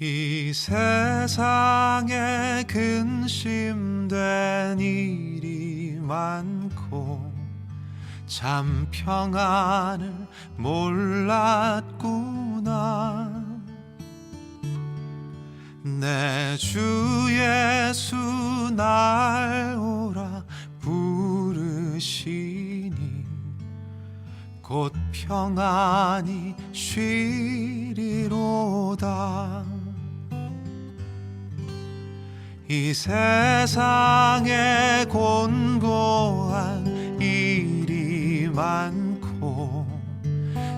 이 세상에 근심된 일이 많고 참 평안을 몰랐구나. 내 주 예수 날 오라 부르시니 곧 평안히 쉬리로다. 이 세상에 곤고한 일이 많고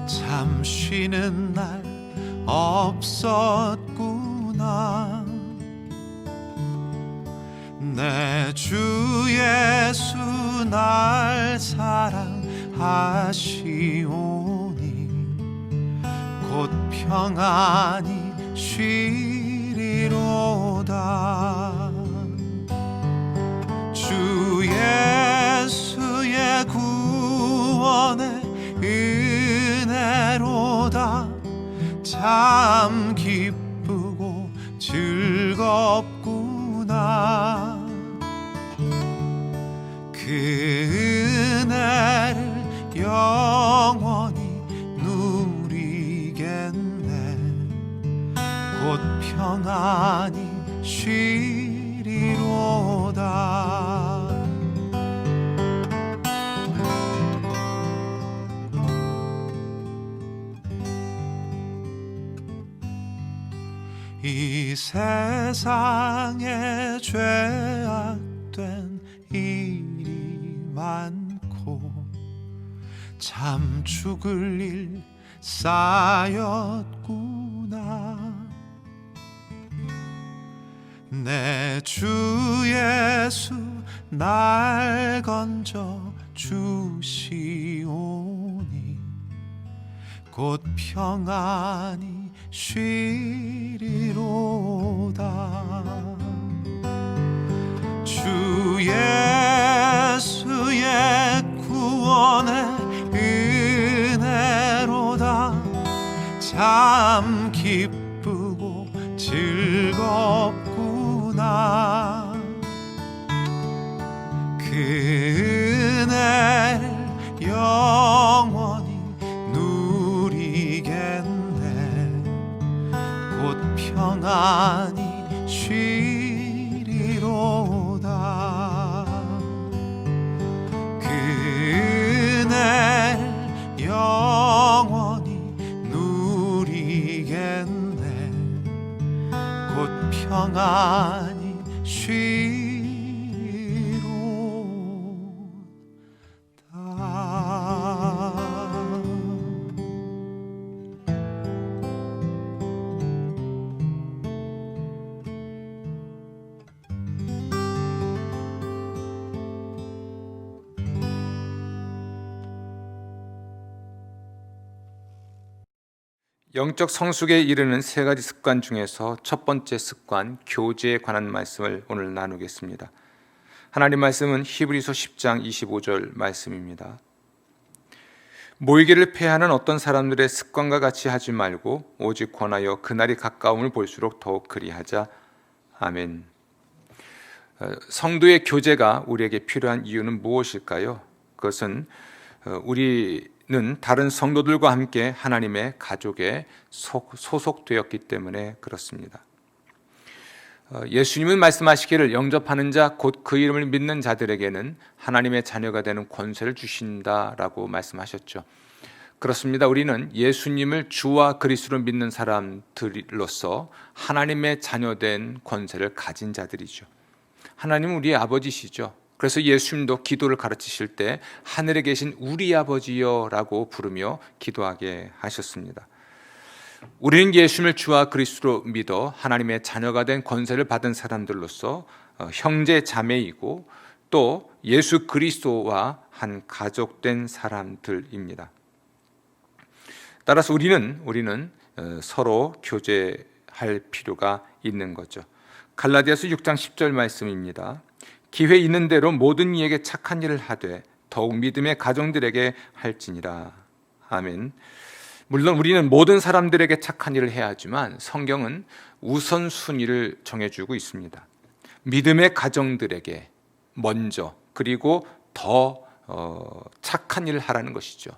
참 쉬는 날 없었구나. 내 주 예수 날 사랑하시오니 곧 평안히 쉬리로다. 주 예수의 구원의 은혜로다. 참 기쁘고 즐겁구나. 그 은혜를 영원히 누리겠네. 곧 평안히 쉬리로다. 이 세상에 죄악된 일이 많고 참 죽을 일 쌓였구나. 내 주 예수 날 건져 주시오니 곧 평안히 쉬리로다. 주 예수의 구원의 은혜로다. 참 기쁘고 즐겁구나. 그 은혜를 영원히 누리겠네. 곧 평안히 쉬리로다. 그 은혜를 영원히 누리겠네. 곧 평안히 쉬리로다. 영적 성숙에 이르는 세 가지 습관 중에서 첫 번째 습관, 교제에 관한 말씀을 오늘 나누겠습니다. 하나님 말씀은 히브리서 10장 25절 말씀입니다. 모이기를 폐하는 어떤 사람들의 습관과 같이 하지 말고 오직 권하여 그날이 가까움을 볼수록 더욱 그리하자. 아멘. 성도의 교제가 우리에게 필요한 이유는 무엇일까요? 그것은 우리는 다른 성도들과 함께 하나님의 가족에 소속되었기 때문에 그렇습니다. 예수님은 말씀하시기를 영접하는 자 곧 그 이름을 믿는 자들에게는 하나님의 자녀가 되는 권세를 주신다라고 말씀하셨죠. 그렇습니다. 우리는 예수님을 주와 그리스도로 믿는 사람들로서 하나님의 자녀된 권세를 가진 자들이죠. 하나님은 우리의 아버지시죠. 그래서 예수님도 기도를 가르치실 때 하늘에 계신 우리 아버지여 라고 부르며 기도하게 하셨습니다. 우리는 예수님을 주와 그리스도로 믿어 하나님의 자녀가 된 권세를 받은 사람들로서 형제 자매이고 또 예수 그리스도와 한 가족된 사람들입니다. 따라서 우리는 서로 교제할 필요가 있는 거죠. 갈라디아서 6장 10절 말씀입니다. 기회 있는 대로 모든 이에게 착한 일을 하되 더욱 믿음의 가정들에게 할지니라. 아멘. 물론 우리는 모든 사람들에게 착한 일을 해야 하지만 성경은 우선순위를 정해주고 있습니다. 믿음의 가정들에게 먼저, 그리고 더 착한 일을 하라는 것이죠.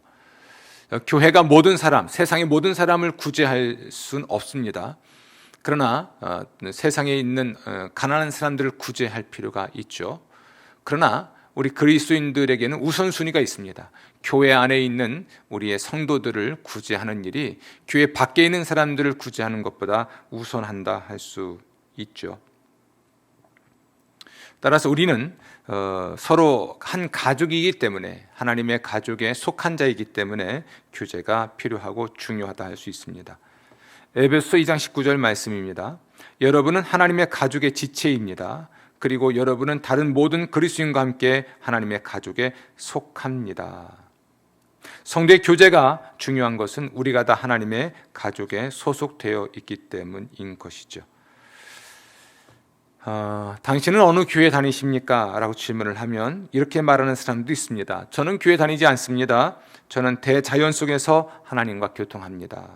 교회가 모든 사람, 세상의 모든 사람을 구제할 수는 없습니다. 그러나 세상에 있는 가난한 사람들을 구제할 필요가 있죠. 그러나 우리 그리스도인들에게는 우선순위가 있습니다. 교회 안에 있는 우리의 성도들을 구제하는 일이 교회 밖에 있는 사람들을 구제하는 것보다 우선한다 할 수 있죠. 따라서 우리는 서로 한 가족이기 때문에, 하나님의 가족에 속한 자이기 때문에 규제가 필요하고 중요하다 할 수 있습니다. 에베소 2장 19절 말씀입니다. 여러분은 하나님의 가족의 지체입니다. 그리고 여러분은 다른 모든 그리스도인과 함께 하나님의 가족에 속합니다. 성도의 교제가 중요한 것은 우리가 다 하나님의 가족에 소속되어 있기 때문인 것이죠. 당신은 어느 교회 다니십니까? 라고 질문을 하면 이렇게 말하는 사람도 있습니다. 저는 교회 다니지 않습니다. 저는 대자연 속에서 하나님과 교통합니다.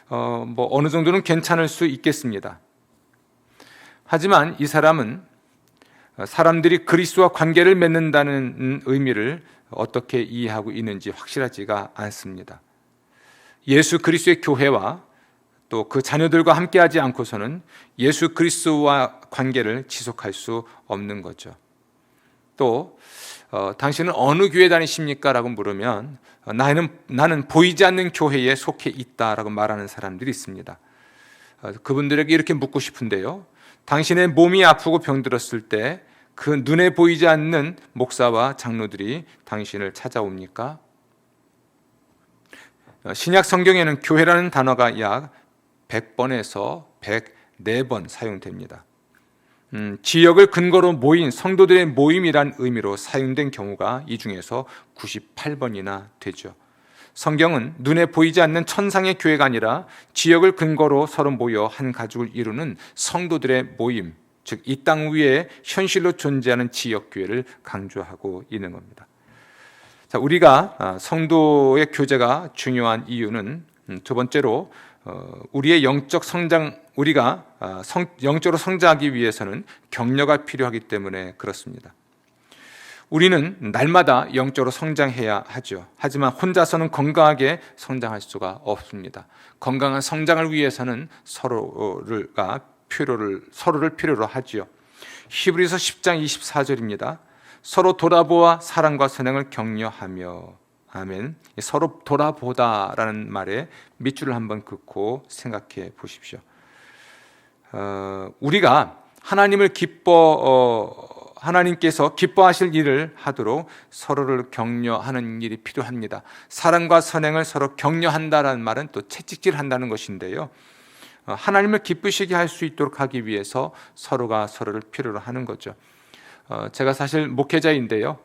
어느 정도는 괜찮을 수 있겠습니다. 하지만 이 사람은 사람들이 그리스도와 관계를 맺는다는 의미를 어떻게 이해하고 있는지 확실하지가 않습니다. 예수 그리스도의 교회와 또 그 자녀들과 함께하지 않고서는 예수 그리스도와 관계를 지속할 수 없는 거죠. 또 당신은 어느 교회 다니십니까? 라고 물으면 나는 보이지 않는 교회에 속해 있다라고 말하는 사람들이 있습니다. 그분들에게 이렇게 묻고 싶은데요, 당신의 몸이 아프고 병들었을 때 그 눈에 보이지 않는 목사와 장로들이 당신을 찾아옵니까? 신약 성경에는 교회라는 단어가 약 100번에서 104번 사용됩니다. 지역을 근거로 모인 성도들의 모임이란 의미로 사용된 경우가 이 중에서 98번이나 되죠. 성경은 눈에 보이지 않는 천상의 교회가 아니라 지역을 근거로 서로 모여 한 가족을 이루는 성도들의 모임, 즉 이 땅 위에 현실로 존재하는 지역교회를 강조하고 있는 겁니다. 자, 우리가 성도의 교제가 중요한 이유는 두 번째로 우리의 영적 성장, 우리가 영적으로 성장하기 위해서는 격려가 필요하기 때문에 그렇습니다. 우리는 날마다 영적으로 성장해야 하죠. 하지만 혼자서는 건강하게 성장할 수가 없습니다. 건강한 성장을 위해서는 서로를 필요로 하지요. 히브리서 10장 24절입니다. 서로 돌아보아 사랑과 선행을 격려하며. 아멘. 서로 돌아보다라는 말에 밑줄을 한번 긋고 생각해 보십시오. 우리가 하나님께서 기뻐하실 일을 하도록 서로를 격려하는 일이 필요합니다. 사랑과 선행을 서로 격려한다라는 말은 또 채찍질한다는 것인데요, 하나님을 기쁘시게 할 수 있도록 하기 위해서 서로가 서로를 필요로 하는 거죠. 제가 사실 목회자인데요,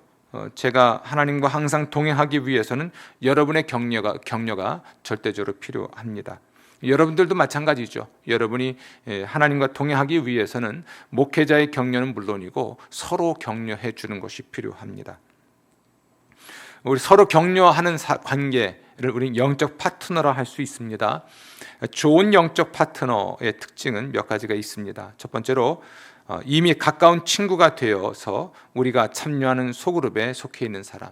제가 하나님과 항상 동행하기 위해서는 여러분의 격려가 절대적으로 필요합니다. 여러분들도 마찬가지죠. 여러분이 하나님과 동행하기 위해서는 목회자의 격려는 물론이고 서로 격려해 주는 것이 필요합니다. 우리 서로 격려하는 관계를 우리 영적 파트너라 할 수 있습니다. 좋은 영적 파트너의 특징은 몇 가지가 있습니다. 첫 번째로 이미 가까운 친구가 되어서 우리가 참여하는 소그룹에 속해 있는 사람,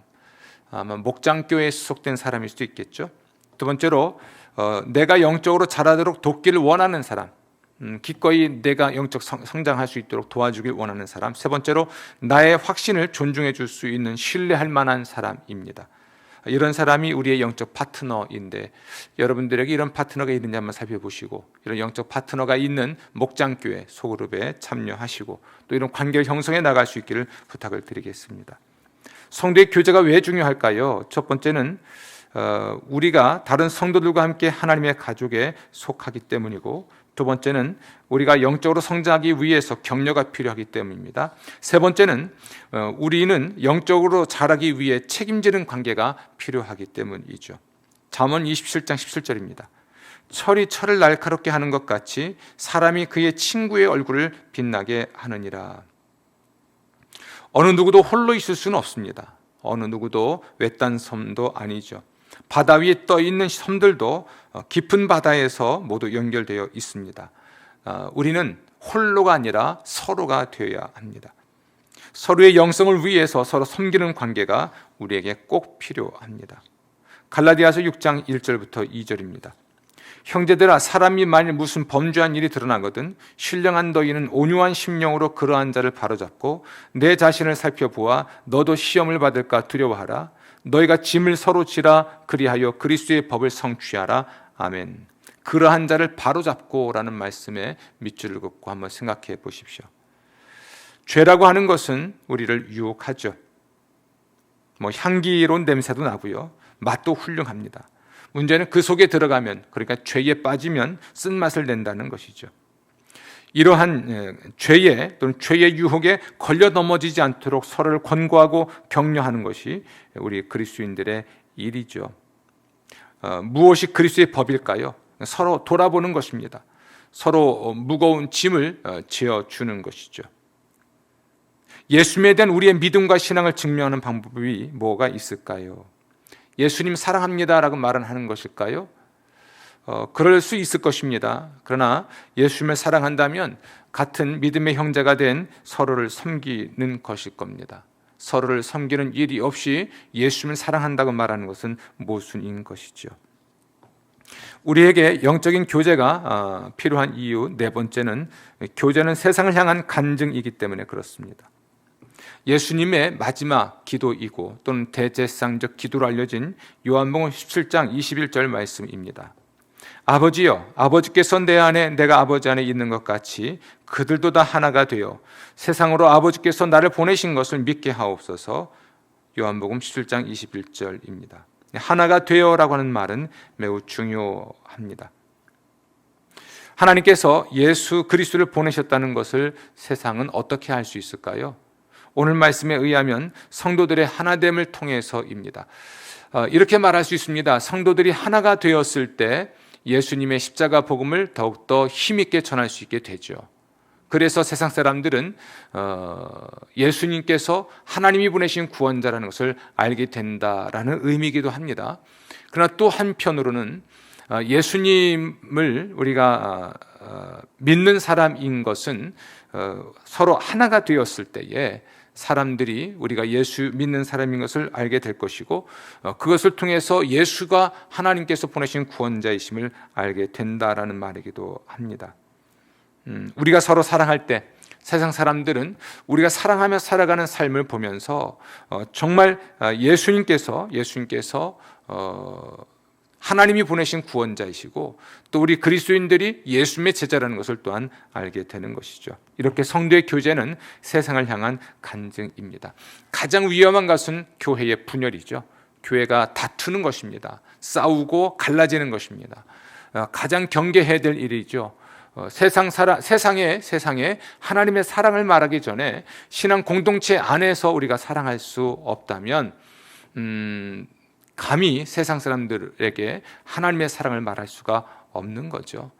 아마 목장교회에 소속된 사람일 수도 있겠죠. 두 번째로 내가 영적으로 자라도록 돕기를 원하는 사람, 기꺼이 내가 영적 성장할 수 있도록 도와주길 원하는 사람. 세 번째로 나의 확신을 존중해 줄 수 있는 신뢰할 만한 사람입니다. 이런 사람이 우리의 영적 파트너인데 여러분들에게 이런 파트너가 있는지 한번 살펴보시고, 이런 영적 파트너가 있는 목장교회 소그룹에 참여하시고 또 이런 관계를 형성해 나갈 수 있기를 부탁을 드리겠습니다. 성도의 교제가 왜 중요할까요? 첫 번째는 우리가 다른 성도들과 함께 하나님의 가족에 속하기 때문이고, 두 번째는 우리가 영적으로 성장하기 위해서 격려가 필요하기 때문입니다. 세 번째는 우리는 영적으로 자라기 위해 책임지는 관계가 필요하기 때문이죠. 잠언 27장 17절입니다. 철이 철을 날카롭게 하는 것 같이 사람이 그의 친구의 얼굴을 빛나게 하느니라. 어느 누구도 홀로 있을 수는 없습니다. 어느 누구도 외딴 섬도 아니죠. 바다 위에 떠 있는 섬들도 깊은 바다에서 모두 연결되어 있습니다. 우리는 홀로가 아니라 서로가 되어야 합니다. 서로의 영성을 위해서 서로 섬기는 관계가 우리에게 꼭 필요합니다. 갈라디아서 6장 1절부터 2절입니다. 형제들아, 사람이 만일 무슨 범죄한 일이 드러나거든 신령한 너희는 온유한 심령으로 그러한 자를 바로잡고 내 자신을 살펴보아 너도 시험을 받을까 두려워하라. 너희가 짐을 서로 지라. 그리하여 그리스도의 법을 성취하라. 아멘. 그러한 자를 바로잡고 라는 말씀에 밑줄을 긋고 한번 생각해 보십시오. 죄라고 하는 것은 우리를 유혹하죠. 향기로운 냄새도 나고요, 맛도 훌륭합니다. 문제는 그 속에 들어가면, 그러니까 죄에 빠지면 쓴맛을 낸다는 것이죠. 이러한 죄에 또는 죄의 유혹에 걸려 넘어지지 않도록 서로를 권고하고 격려하는 것이 우리 그리스도인들의 일이죠. 무엇이 그리스도의 법일까요? 서로 돌아보는 것입니다. 서로 무거운 짐을 지어주는 것이죠. 예수님에 대한 우리의 믿음과 신앙을 증명하는 방법이 뭐가 있을까요? 예수님 사랑합니다라고 말은 하는 것일까요? 그럴 수 있을 것입니다. 그러나 예수님을 사랑한다면 같은 믿음의 형제가 된 서로를 섬기는 것일 겁니다. 서로를 섬기는 일이 없이 예수님을 사랑한다고 말하는 것은 모순인 것이죠. 우리에게 영적인 교제가 필요한 이유 네 번째는, 교제는 세상을 향한 간증이기 때문에 그렇습니다. 예수님의 마지막 기도이고 또는 대제사장적 기도로 알려진 요한복음 17장 21절 말씀입니다. 아버지여, 아버지께서 내 안에 내가 아버지 안에 있는 것 같이 그들도 다 하나가 되어 세상으로 아버지께서 나를 보내신 것을 믿게 하옵소서. 요한복음 17장 21절입니다. 하나가 되어라고 하는 말은 매우 중요합니다. 하나님께서 예수 그리스도를 보내셨다는 것을 세상은 어떻게 알 수 있을까요? 오늘 말씀에 의하면 성도들의 하나됨을 통해서입니다. 이렇게 말할 수 있습니다. 성도들이 하나가 되었을 때 예수님의 십자가 복음을 더욱더 힘있게 전할 수 있게 되죠. 그래서 세상 사람들은 예수님께서 하나님이 보내신 구원자라는 것을 알게 된다라는 의미이기도 합니다. 그러나 또 한편으로는 예수님을 우리가 믿는 사람인 것은 서로 하나가 되었을 때에 사람들이 우리가 예수 믿는 사람인 것을 알게 될 것이고, 그것을 통해서 예수가 하나님께서 보내신 구원자이심을 알게 된다라는 말이기도 합니다. 우리가 서로 사랑할 때 세상 사람들은 우리가 사랑하며 살아가는 삶을 보면서 정말 예수님께서 하나님이 보내신 구원자이시고 또 우리 그리스도인들이 예수님의 제자라는 것을 또한 알게 되는 것이죠. 이렇게 성도의 교제는 세상을 향한 간증입니다. 가장 위험한 것은 교회의 분열이죠. 교회가 다투는 것입니다. 싸우고 갈라지는 것입니다. 가장 경계해야 될 일이죠. 세상에 하나님의 사랑을 말하기 전에 신앙 공동체 안에서 우리가 사랑할 수 없다면 감히 세상 사람들에게 하나님의 사랑을 말할 수가 없는 거죠.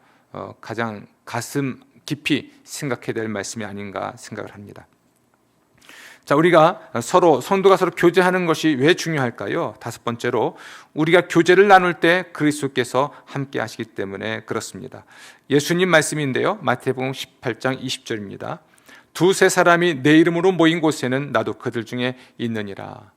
가장 가슴 깊이 생각해야 될 말씀이 아닌가 생각을 합니다. 자, 우리가 성도가 서로 교제하는 것이 왜 중요할까요? 다섯 번째로, 우리가 교제를 나눌 때 그리스도께서 함께 하시기 때문에 그렇습니다. 예수님 말씀인데요, 마태복음 18장 20절입니다. 두세 사람이 내 이름으로 모인 곳에는 나도 그들 중에 있느니라.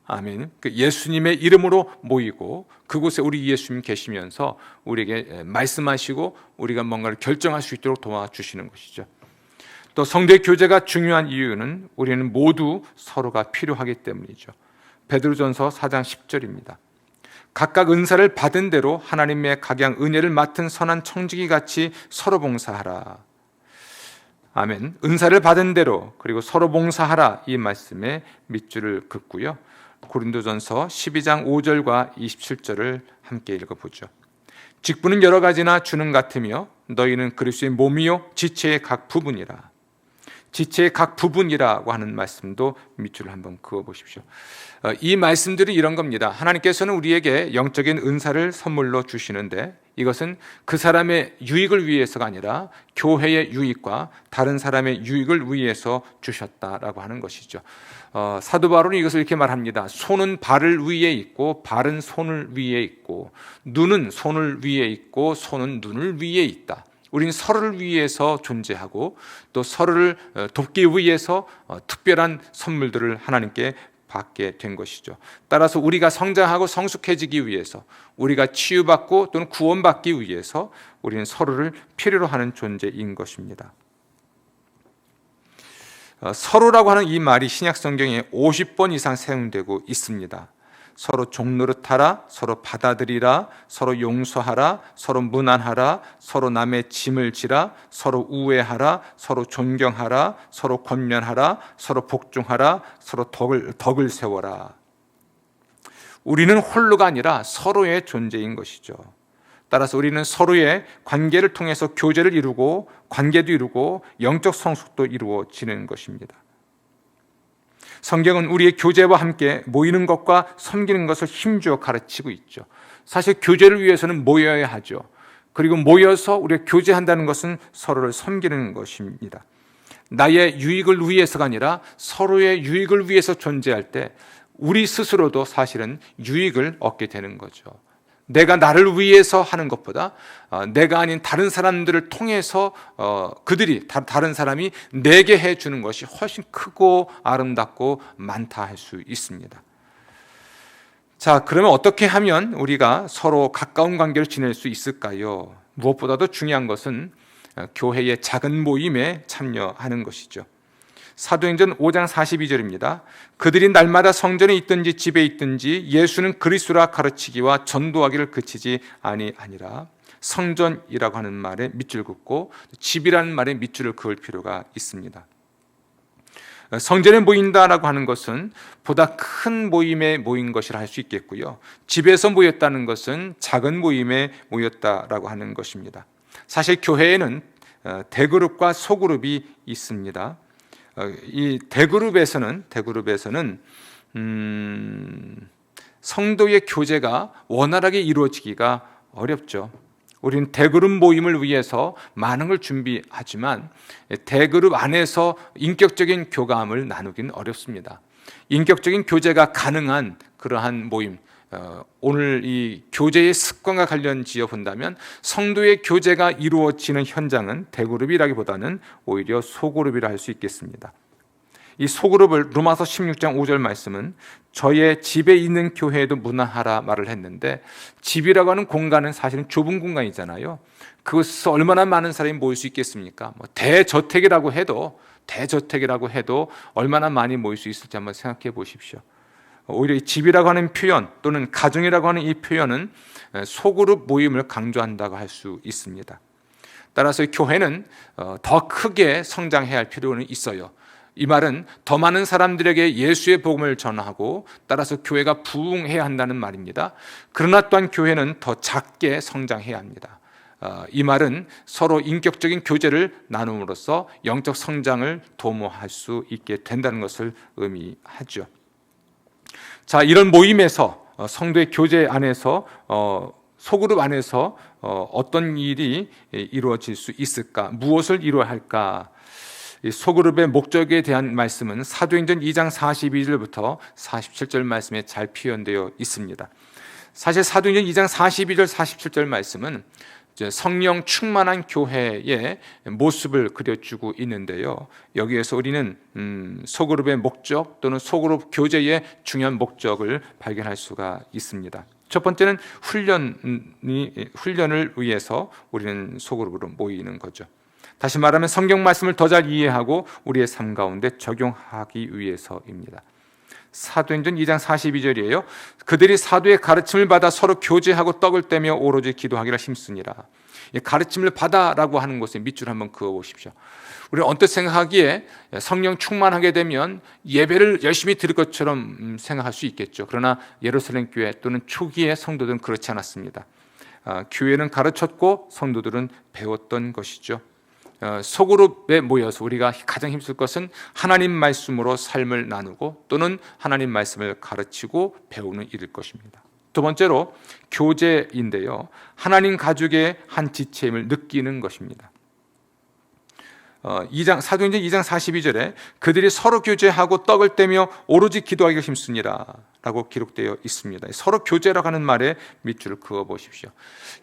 아멘. 예수님의 이름으로 모이고 그곳에 우리 예수님 계시면서 우리에게 말씀하시고 우리가 뭔가를 결정할 수 있도록 도와주시는 것이죠. 또 성도의 교제가 중요한 이유는 우리는 모두 서로가 필요하기 때문이죠. 베드로전서 4장 10절입니다. 각각 은사를 받은 대로 하나님의 각양 은혜를 맡은 선한 청지기 같이 서로 봉사하라. 아멘. 은사를 받은 대로 그리고 서로 봉사하라, 이 말씀에 밑줄을 긋고요. 고린도전서 12장 5절과 27절을 함께 읽어보죠. 직분은 여러 가지나 주는 같으며 너희는 그리스도의 몸이요 지체의 각 부분이라. 지체의 각 부분이라고 하는 말씀도 밑줄을 한번 그어 보십시오. 이 말씀들이 이런 겁니다. 하나님께서는 우리에게 영적인 은사를 선물로 주시는데 이것은 그 사람의 유익을 위해서가 아니라 교회의 유익과 다른 사람의 유익을 위해서 주셨다라고 하는 것이죠. 사도 바울은 이것을 이렇게 말합니다. 손은 발을 위에 있고 발은 손을 위에 있고 눈은 손을 위에 있고 손은 눈을 위에 있다. 우리는 서로를 위해서 존재하고 또 서로를 돕기 위해서 특별한 선물들을 하나님께 받게 된 것이죠. 따라서 우리가 성장하고 성숙해지기 위해서, 우리가 치유받고 또는 구원받기 위해서 우리는 서로를 필요로 하는 존재인 것입니다. 서로라고 하는 이 말이 신약 성경에 50번 이상 사용되고 있습니다. 서로 종노릇하라, 서로 받아들이라, 서로 용서하라, 서로 무난하라, 서로 남의 짐을 지라, 서로 우애하라, 서로 존경하라, 서로 권면하라, 서로 복종하라, 서로 덕을 세워라. 우리는 홀로가 아니라 서로의 존재인 것이죠. 따라서 우리는 서로의 관계를 통해서 교제를 이루고 관계도 이루고 영적 성숙도 이루어지는 것입니다. 성경은 우리의 교제와 함께 모이는 것과 섬기는 것을 힘주어 가르치고 있죠. 사실 교제를 위해서는 모여야 하죠. 그리고 모여서 우리가 교제한다는 것은 서로를 섬기는 것입니다. 나의 유익을 위해서가 아니라 서로의 유익을 위해서 존재할 때 우리 스스로도 사실은 유익을 얻게 되는 거죠. 내가 나를 위해서 하는 것보다 내가 아닌 다른 사람들을 통해서 다른 사람이 내게 해주는 것이 훨씬 크고 아름답고 많다 할 수 있습니다. 자, 그러면 어떻게 하면 우리가 서로 가까운 관계를 지낼 수 있을까요? 무엇보다도 중요한 것은 교회의 작은 모임에 참여하는 것이죠. 사도행전 5장 42절입니다. 그들이 날마다 성전에 있든지 집에 있든지 예수는 그리스도라 가르치기와 전도하기를 그치지 아니하니라. 성전이라고 하는 말에 밑줄 긋고 집이라는 말에 밑줄을 그을 필요가 있습니다. 성전에 모인다라고 하는 것은 보다 큰 모임에 모인 것이라 할 수 있겠고요. 집에서 모였다는 것은 작은 모임에 모였다라고 하는 것입니다. 사실 교회에는 대그룹과 소그룹이 있습니다. 이 대그룹에서는 성도의 교제가 원활하게 이루어지기가 어렵죠. 우리는 대그룹 모임을 위해서 많은 걸 준비하지만 대그룹 안에서 인격적인 교감을 나누기는 어렵습니다. 인격적인 교제가 가능한 그러한 모임, 오늘 이 교제의 습관과 관련지어 본다면 성도의 교제가 이루어지는 현장은 대그룹이라기보다는 오히려 소그룹이라 할 수 있겠습니다. 이 소그룹을 로마서 16장 5절 말씀은 저의 집에 있는 교회에도 문화하라 말을 했는데, 집이라고 하는 공간은 사실은 좁은 공간이잖아요. 그것에서 얼마나 많은 사람이 모일 수 있겠습니까? 대저택이라고 해도 얼마나 많이 모일 수 있을지 한번 생각해 보십시오. 오히려 이 집이라고 하는 표현 또는 가정이라고 하는 이 표현은 소그룹 모임을 강조한다고 할 수 있습니다. 따라서 교회는 더 크게 성장해야 할 필요는 있어요. 이 말은 더 많은 사람들에게 예수의 복음을 전하고 따라서 교회가 부흥해야 한다는 말입니다. 그러나 또한 교회는 더 작게 성장해야 합니다. 이 말은 서로 인격적인 교제를 나눔으로써 영적 성장을 도모할 수 있게 된다는 것을 의미하죠. 자, 이런 모임에서 성도의 교제 안에서 소그룹 안에서 어떤 일이 이루어질 수 있을까? 무엇을 이루어야 할까? 이 소그룹의 목적에 대한 말씀은 사도행전 2장 42절부터 47절 말씀에 잘 표현되어 있습니다. 사실 사도행전 2장 42절 47절 말씀은 성령 충만한 교회의 모습을 그려주고 있는데요. 여기에서 우리는 소그룹의 목적 또는 소그룹 교제의 중요한 목적을 발견할 수가 있습니다. 첫 번째는 훈련을 위해서 우리는 소그룹으로 모이는 거죠. 다시 말하면 성경 말씀을 더 잘 이해하고 우리의 삶 가운데 적용하기 위해서입니다. 사도행전 2장 42절이에요. 그들이 사도의 가르침을 받아 서로 교제하고 떡을 떼며 오로지 기도하기를 힘쓰니라. 가르침을 받아라고 하는 곳에 밑줄 한번 그어 보십시오. 우리는 언뜻 생각하기에 성령 충만하게 되면 예배를 열심히 드릴 것처럼 생각할 수 있겠죠. 그러나 예루살렘 교회 또는 초기의 성도들은 그렇지 않았습니다. 교회는 가르쳤고 성도들은 배웠던 것이죠. 소그룹에 모여서 우리가 가장 힘쓸 것은 하나님 말씀으로 삶을 나누고 또는 하나님 말씀을 가르치고 배우는 일일 것입니다. 두 번째로 교제인데요, 하나님 가족의 한 지체임을 느끼는 것입니다. 사도행전 2장 42절에 그들이 서로 교제하고 떡을 떼며 오로지 기도하기가 힘쓰니라 라고 기록되어 있습니다. 서로 교제라고 하는 말에 밑줄을 그어 보십시오.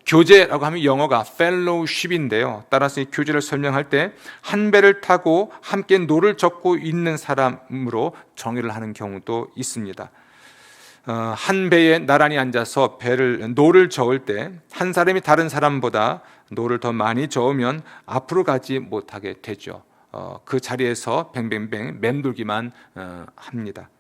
교제라고 하면 영어가 fellowship인데요, 따라서 이 교제를 설명할 때 한 배를 타고 함께 노를 젓고 있는 사람으로 정의를 하는 경우도 있습니다. 한 배에 나란히 앉아서 노를 저을 때 한 사람이 다른 사람보다 노를 더 많이 저으면 앞으로 가지 못하게 되죠. 그 자리에서 뱅뱅뱅 맴돌기만 합니다.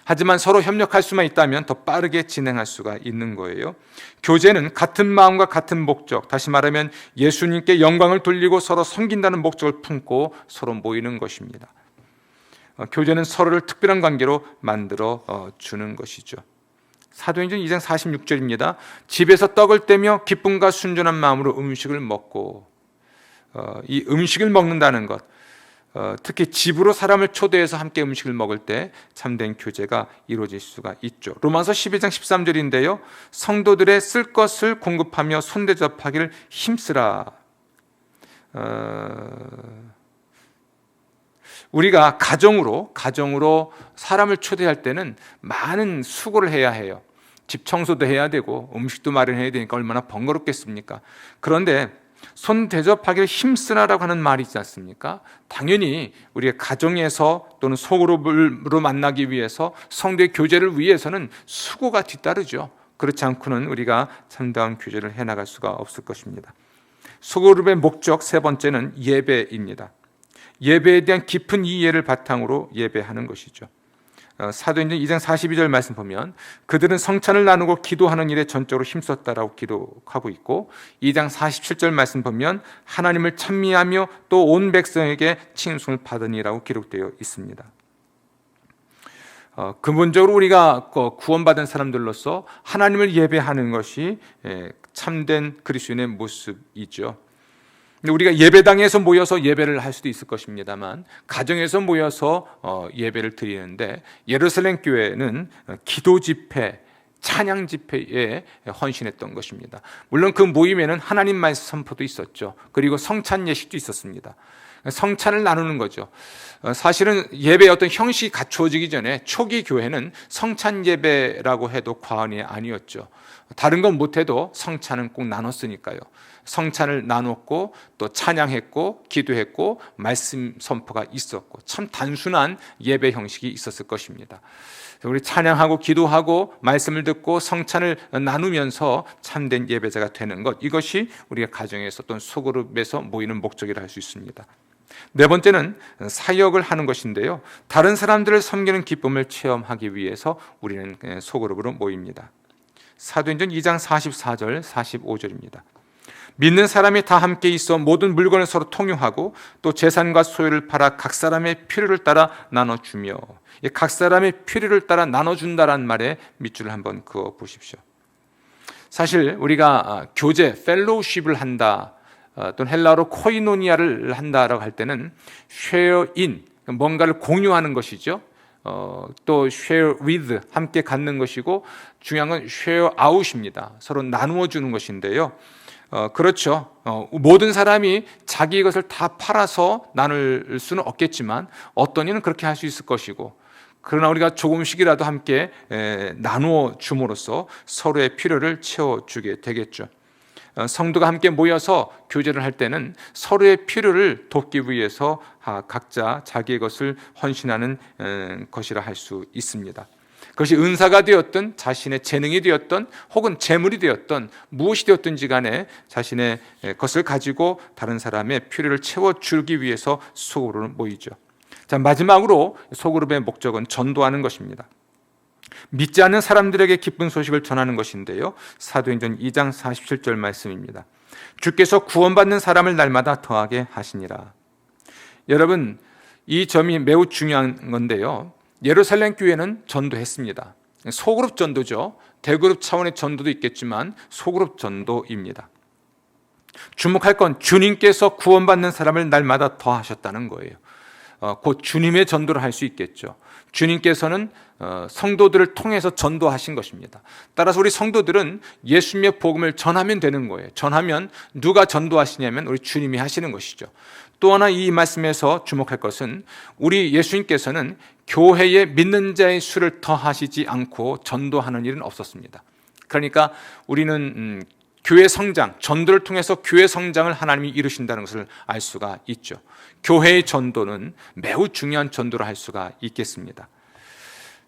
하지만 서로 협력할 수만 있다면 더 빠르게 진행할 수가 있는 거예요. 교제는 같은 마음과 같은 목적, 다시 말하면 예수님께 영광을 돌리고 서로 섬긴다는 목적을 품고 서로 모이는 것입니다. 교제는 서로를 특별한 관계로 만들어 주는 것이죠. 사도행전 2장 46절입니다. 집에서 떡을 떼며 기쁨과 순전한 마음으로 음식을 먹고, 이 음식을 먹는다는 것, 특히 집으로 사람을 초대해서 함께 음식을 먹을 때 참된 교제가 이루어질 수가 있죠. 로마서 12장 13절인데요, 성도들의 쓸 것을 공급하며 손대접하기를 힘쓰라. 우리가 가정으로 사람을 초대할 때는 많은 수고를 해야 해요. 집 청소도 해야 되고 음식도 마련해야 되니까 얼마나 번거롭겠습니까? 그런데 손 대접하기를 힘쓰라라고 하는 말이 있지 않습니까? 당연히 우리가 가정에서 또는 소그룹으로 만나기 위해서 성도의 교제를 위해서는 수고가 뒤따르죠. 그렇지 않고는 우리가 참다운 교제를 해나갈 수가 없을 것입니다. 소그룹의 목적 세 번째는 예배입니다. 예배에 대한 깊은 이해를 바탕으로 예배하는 것이죠. 사도행전 2장 42절 말씀 보면 그들은 성찬을 나누고 기도하는 일에 전적으로 힘썼다라고 기록하고 있고, 2장 47절 말씀 보면 하나님을 찬미하며 또 온 백성에게 칭송을 받으니라고 기록되어 있습니다. 근본적으로 우리가 구원받은 사람들로서 하나님을 예배하는 것이 참된 그리스도인의 모습이죠. 우리가 예배당에서 모여서 예배를 할 수도 있을 것입니다만, 가정에서 모여서 예배를 드리는데 예루살렘 교회는 기도 집회, 찬양 집회에 헌신했던 것입니다. 물론 그 모임에는 하나님 말씀 선포도 있었죠. 그리고 성찬 예식도 있었습니다. 성찬을 나누는 거죠. 사실은 예배의 어떤 형식이 갖추어지기 전에 초기 교회는 성찬 예배라고 해도 과언이 아니었죠. 다른 건 못해도 성찬은 꼭 나눴으니까요. 성찬을 나눴고 또 찬양했고 기도했고 말씀 선포가 있었고, 참 단순한 예배 형식이 있었을 것입니다. 우리 찬양하고 기도하고 말씀을 듣고 성찬을 나누면서 참된 예배자가 되는 것, 이것이 우리가 가정에서 또는 소그룹에서 모이는 목적이라 할 수 있습니다. 네 번째는 사역을 하는 것인데요, 다른 사람들을 섬기는 기쁨을 체험하기 위해서 우리는 소그룹으로 모입니다. 사도행전 2장 44절 45절입니다. 믿는 사람이 다 함께 있어 모든 물건을 서로 통용하고 또 재산과 소유를 팔아 각 사람의 필요를 따라 나눠주며, 각 사람의 필요를 따라 나눠준다라는 말에 밑줄을 한번 그어 보십시오. 사실 우리가 교제, 펠로우십을 한다, 또는 헬라어로 코이노니아를 한다라고 할 때는 쉐어인, 뭔가를 공유하는 것이죠. 또 share with, 함께 갖는 것이고, 중요한 건 share out입니다. 서로 나누어 주는 것인데요. 그렇죠. 모든 사람이 자기 것을 다 팔아서 나눌 수는 없겠지만 어떤 이는 그렇게 할 수 있을 것이고, 그러나 우리가 조금씩이라도 함께 나누어 줌으로써 서로의 필요를 채워주게 되겠죠. 성도가 함께 모여서 교제를 할 때는 서로의 필요를 돕기 위해서 각자 자기의 것을 헌신하는 것이라 할 수 있습니다. 그것이 은사가 되었든 자신의 재능이 되었든 혹은 재물이 되었든 무엇이 되었든지 간에 자신의 것을 가지고 다른 사람의 필요를 채워주기 위해서 소그룹으로 모이죠. 자, 마지막으로 소그룹의 목적은 전도하는 것입니다. 믿지 않는 사람들에게 기쁜 소식을 전하는 것인데요, 사도행전 2장 47절 말씀입니다. 주께서 구원받는 사람을 날마다 더하게 하시니라. 여러분, 이 점이 매우 중요한 건데요, 예루살렘 교회는 전도했습니다. 소그룹 전도죠. 대그룹 차원의 전도도 있겠지만 소그룹 전도입니다. 주목할 건 주님께서 구원받는 사람을 날마다 더하셨다는 거예요. 곧 주님의 전도를 할 수 있겠죠. 주님께서는 성도들을 통해서 전도하신 것입니다. 따라서 우리 성도들은 예수님의 복음을 전하면 되는 거예요. 전하면 누가 전도하시냐면 우리 주님이 하시는 것이죠. 또 하나 이 말씀에서 주목할 것은 우리 예수님께서는 교회에 믿는 자의 수를 더하시지 않고 전도하는 일은 없었습니다. 그러니까 우리는 교회 성장, 전도를 통해서 교회 성장을 하나님이 이루신다는 것을 알 수가 있죠. 교회의 전도는 매우 중요한 전도를 할 수가 있겠습니다.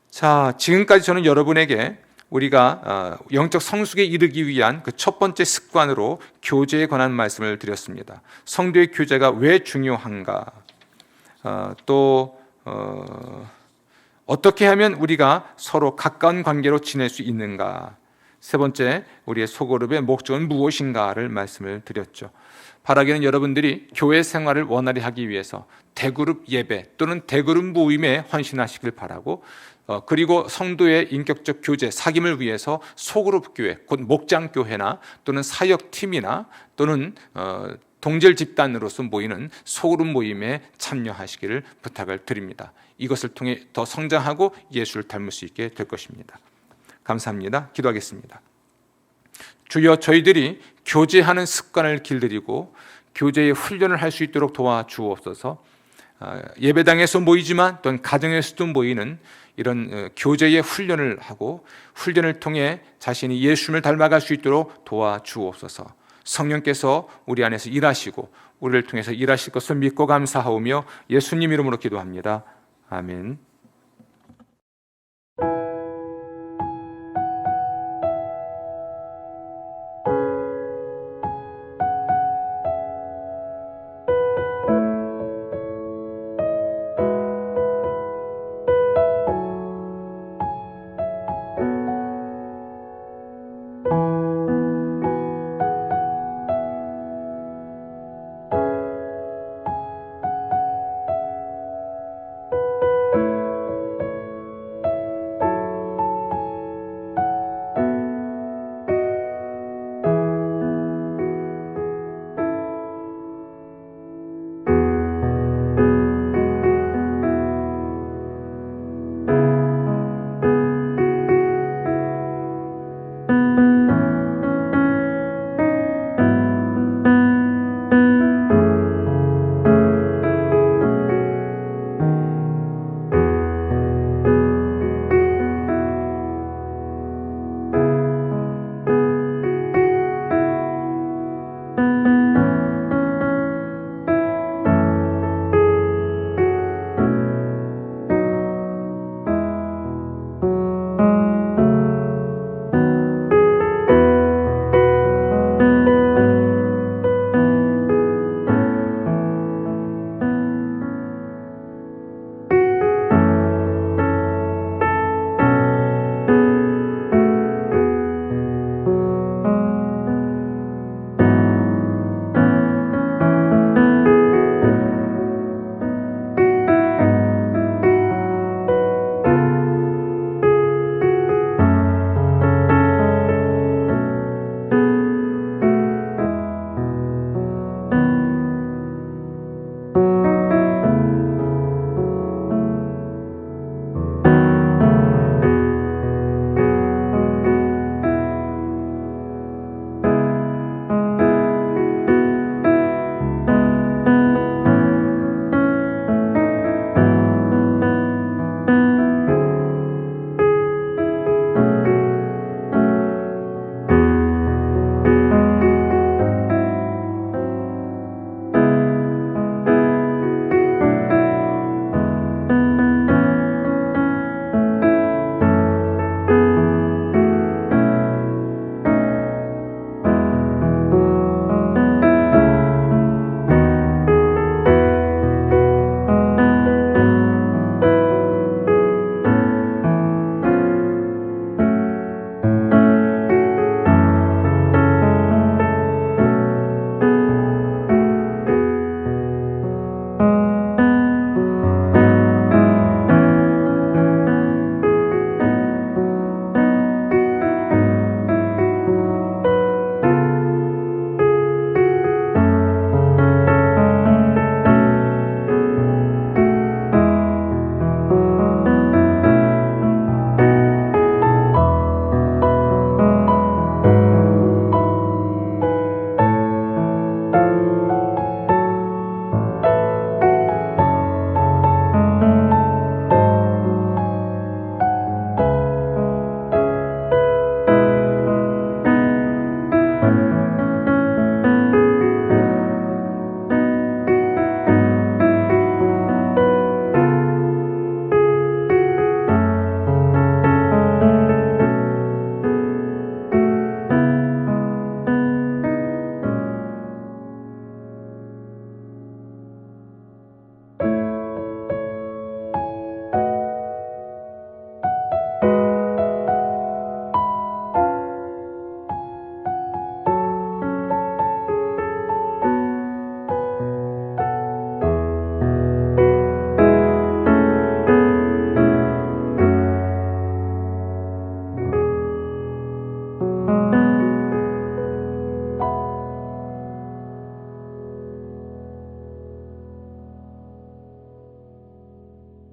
자, 지금까지 저는 여러분에게 우리가 영적 성숙에 이르기 위한 그 첫 번째 습관으로 교제에 관한 말씀을 드렸습니다. 성도의 교제가 왜 중요한가? 또 어떻게 하면 우리가 서로 가까운 관계로 지낼 수 있는가? 세 번째, 우리의 소그룹의 목적은 무엇인가를 말씀을 드렸죠. 바라기는 여러분들이 교회 생활을 원활히 하기 위해서 대그룹 예배 또는 대그룹 모임에 헌신하시길 바라고, 그리고 성도의 인격적 교제, 사귐을 위해서 소그룹 교회, 곧 목장 교회나 또는 사역 팀이나 또는 동질 집단으로서 모이는 소그룹 모임에 참여하시기를 부탁을 드립니다. 이것을 통해 더 성장하고 예수를 닮을 수 있게 될 것입니다. 감사합니다. 기도하겠습니다. 주여, 저희들이 교제하는 습관을 길들이고 교제의 훈련을 할 수 있도록 도와주옵소서. 예배당에서 모이지만 또는 가정에서도 모이는 이런 교제의 훈련을 하고 훈련을 통해 자신이 예수님을 닮아갈 수 있도록 도와주옵소서. 성령께서 우리 안에서 일하시고 우리를 통해서 일하실 것을 믿고 감사하오며 예수님 이름으로 기도합니다. 아멘.